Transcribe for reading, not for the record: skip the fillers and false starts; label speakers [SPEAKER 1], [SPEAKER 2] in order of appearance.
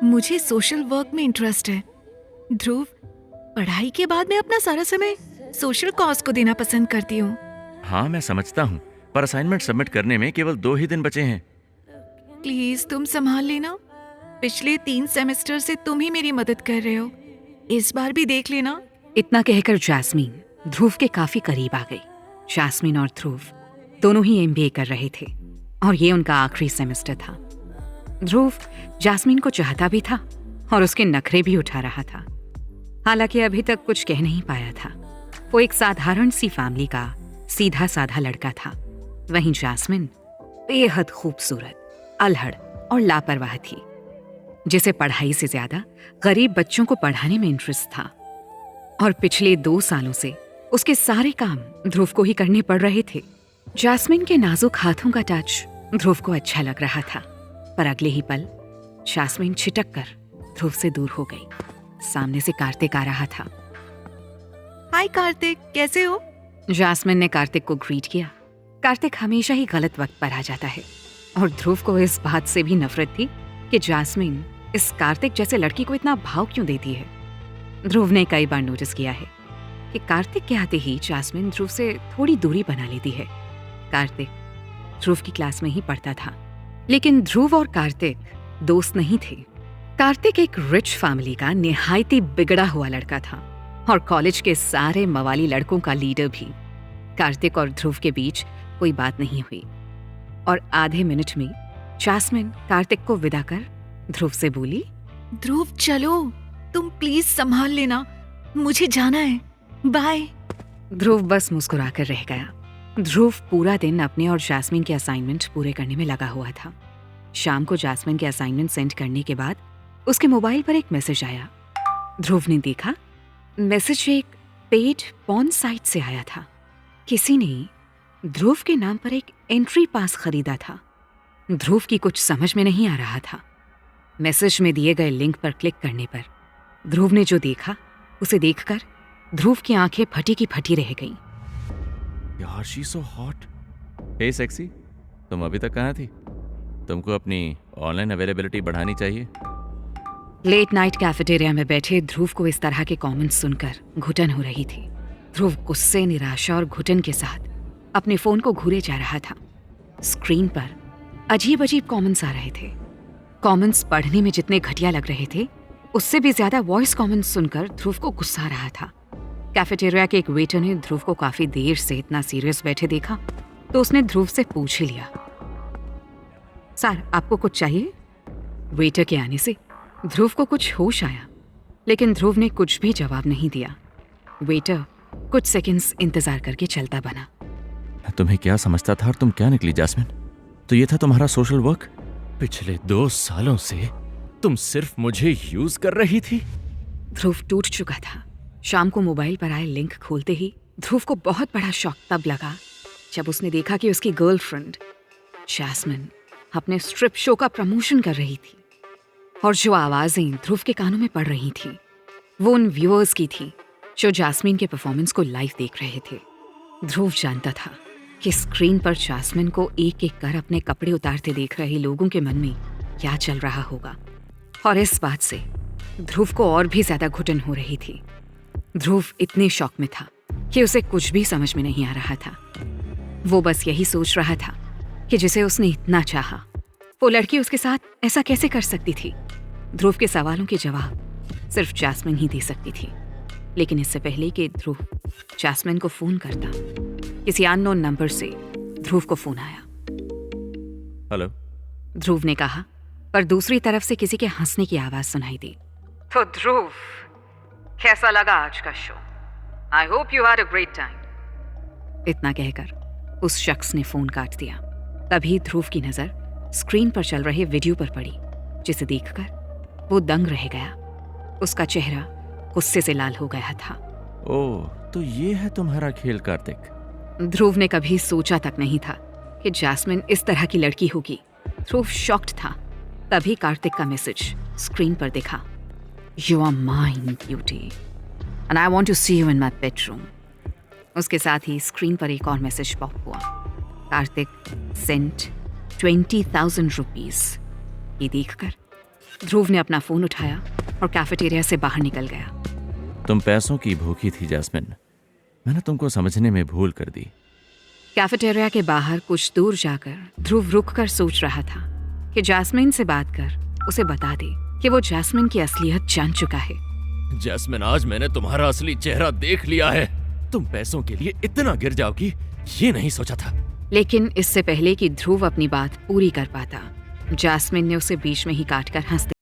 [SPEAKER 1] मुझे social work में interest है। ध्रुव, पढ़ाई के बाद मैं अपना सारा समय सोशल कॉज को देना पसंद करती हूँ।
[SPEAKER 2] हाँ, मैं समझता हूँ, पर असाइनमेंट सबमिट करने में केवल 2 ही दिन बचे हैं।
[SPEAKER 1] प्लीज तुम संभाल लेना। पिछले 3 सेमेस्टर से तुम ही मेरी मदद कर रहे हो, इस बार भी देख लेना।
[SPEAKER 3] इतना कहकर जैस्मीन ध्रुव के काफी करीब आ गई। जैस्मीन और ध्रुव दोनों ही एमबीए कर रहे थे और ये उनका आखिरी सेमेस्टर था। ध्रुव जैस्मीन को चाहता भी था और उसके नखरे भी उठा रहा था। हालांकि अभी तक कुछ कह नहीं पाया था। वो एक साधारण सी फैमिली का सीधा साधा लड़का था। वहीं जैस्मिन बेहद खूबसूरत, अल्हड़ और लापरवाह थी, जिसे पढ़ाई से ज्यादा गरीब बच्चों को पढ़ाने में इंटरेस्ट था। और पिछले 2 सालों से उसके सारे काम ध्रुव को ही करने पड़ रहे थे। जैस्मिन के नाजुक हाथों का टच ध्रुव को अच्छा लग रहा था, पर अगले ही पल जैस्मिन छिटक कर ध्रुव से दूर हो गई। सामने से कार्तिक आ रहा था।
[SPEAKER 1] हाय कार्तिक, कैसे हो?
[SPEAKER 3] जैस्मिन ने कार्तिक को ग्रीट किया। कार्तिक हमेशा ही गलत वक्त पर आ जाता है और ध्रुव को इस बात से भी नफरत थी कि जैस्मिन इस कार्तिक जैसे लड़की को इतना भाव क्यों देती है। ध्रुव ने कई बार नोटिस किया है कि कार्तिक के आते ही जैस्मिन ध्रुव से थोड़ी दूरी बना लेती है। कार्तिक ध्रुव की क्लास में ही पढ़ता था, लेकिन ध्रुव और कार्तिक दोस्त नहीं थे। कार्तिक एक रिच फैमिली का निहायती बिगड़ा हुआ लड़का था और कॉलेज के सारे मवाली लड़कों का लीडर भी। कार्तिक और ध्रुव के बीच कोई बात नहीं हुई और आधे मिनट में जैस्मिन कार्तिक को विदा कर ध्रुव से बोली,
[SPEAKER 1] ध्रुव चलो, तुम प्लीज संभाल लेना, मुझे जाना है, बाय।
[SPEAKER 3] ध्रुव बस मुस्कुराकर रह गया। ध्रुव पूरा दिन अपने और जैस्मिन के असाइनमेंट पूरे करने में लगा हुआ था। शाम को जैस्मिन के असाइनमेंट सेंड करने के बाद उसके मोबाइल पर एक मैसेज आया। ध्रुव ने देखा, मैसेज एक पेड पॉर्न साइट से आया था। किसी ने ध्रुव के नाम पर एक एंट्री पास खरीदा था। ध्रुव की कुछ समझ में नहीं आ रहा था। मैसेज में दिए गए लिंक पर क्लिक करने पर ध्रुव ने जो देखा, उसे देखकर ध्रुव की आंखें फटी की फटी रह गईं।
[SPEAKER 2] यार, she so hot. Hey sexy, तुम अभी तक कहाँ थी? तुमको अपनी ऑनलाइन अवेलेबिलिटी बढ़ानी चाहिए।
[SPEAKER 3] लेट नाइट कैफेटेरिया में बैठे ध्रुव को इस तरह के कमेंट्स सुनकर घुटन हो रही थी। ध्रुव गुस्से, निराशा और घुटन के साथ अपने फोन को घूरे जा रहा था। स्क्रीन पर अजीब अजीब कमेंट्स आ रहे थे। कमेंट्स पढ़ने में जितने घटिया लग रहे थे, उससे भी ज्यादा वॉइस कमेंट्स सुनकर ध्रुव को गुस्सा आ रहा था। कैफेटेरिया के एक वेटर ने ध्रुव को काफी देर से इतना सीरियस बैठे देखा तो उसने ध्रुव से पूछ ही लिया, सर आपको कुछ चाहिए? वेटर के आने से ध्रुव को कुछ होश आया, लेकिन ध्रुव ने कुछ भी जवाब नहीं दिया। वेटर कुछ सेकंड्स इंतजार करके चलता बना।
[SPEAKER 2] मैं तुम्हें क्या समझता था और तुम क्या निकली जैस्मिन? तो ये था तुम्हारा सोशल वर्क? पिछले 2 सालों से तुम सिर्फ मुझे यूज कर रही थी।
[SPEAKER 3] ध्रुव टूट चुका था। शाम को मोबाइल पर आए लिंक खोलते ही ध्रुव को बहुत बड़ा शॉक तब लगा जब उसने देखा कि उसकी गर्लफ्रेंड जैस्मिन अपने स्ट्रिप शो का प्रमोशन कर रही थी और जो आवाजें ध्रुव के कानों में पड़ रही थी वो उन व्यूअर्स की थी जो जैस्मिन के परफॉर्मेंस को लाइव देख रहे थे। ध्रुव जानता था कि स्क्रीन पर जैस्मिन को एक एक कर अपने कपड़े उतारते देख रहे लोगों के मन में क्या चल रहा होगा, और इस बात से ध्रुव को और भी ज्यादा घुटन हो रही थी। ध्रुव इतने शॉक में था कि उसे कुछ भी समझ में नहीं आ रहा था। वो बस यही सोच रहा था कि जिसे उसने इतना चाहा, वो लड़की उसके साथ ऐसा कैसे कर सकती थी। ध्रुव के सवालों के जवाब सिर्फ जैस्मिन ही दे सकती थी। लेकिन इससे पहले कि ध्रुव जैस्मिन को फोन करता, किसी अननोन नंबर से ध्रुव को फोन आया।
[SPEAKER 2] हेलो,
[SPEAKER 3] ध्रुव ने कहा, पर दूसरी तरफ से किसी के हंसने की आवाज सुनाई दी। तो ध्रुव, कैसा लगा आज का show? I hope you had a great time. इतना कहकर उस शख्स ने फोन काट दिया। तभी ध्रुव की नजर स्क्रीन पर चल रहे वीडियो पर पड़ी, जिसे देखकर वो दंग रह गया। उसका चेहरा गुस्से से लाल हो गया था।
[SPEAKER 2] ओह, तो ये है तुम्हारा खेल कार्तिक।
[SPEAKER 3] ध्रुव ने कभी सोचा तक नहीं था कि जैस्मिन इस तरह की लड़की होगी। ध्रुव शॉक्ड था। तभी कार्तिक का मैसेज स्क्रीन पर दिखा। You are mine, beauty, and I want to see you in my bedroom. उसके साथ ही स्क्रीन पर एक और मैसेज पॉप हुआ। Kartik sent 20,000 rupees. ये देखकर ध्रुव ने अपना फोन उठाया और कैफेटेरिया से बाहर निकल गया।
[SPEAKER 2] तुम पैसों की भूखी थी जैस्मिन, मैंने तुमको समझने में भूल कर दी।
[SPEAKER 3] कैफेटेरिया के बाहर कुछ दूर जाकर ध्रुव रुक कर सोच रहा था कि जैस्मिन से बात कर उसे बता दे कि वो जैस्मिन की असलियत जान चुका है।
[SPEAKER 2] जैस्मिन, आज मैंने तुम्हारा असली चेहरा देख लिया है। तुम पैसों के लिए इतना गिर जाओगी ये नहीं सोचा था।
[SPEAKER 3] लेकिन इससे पहले कि ध्रुव अपनी बात पूरी कर पाता, जैस्मिन ने उसे बीच में ही काटकर हंस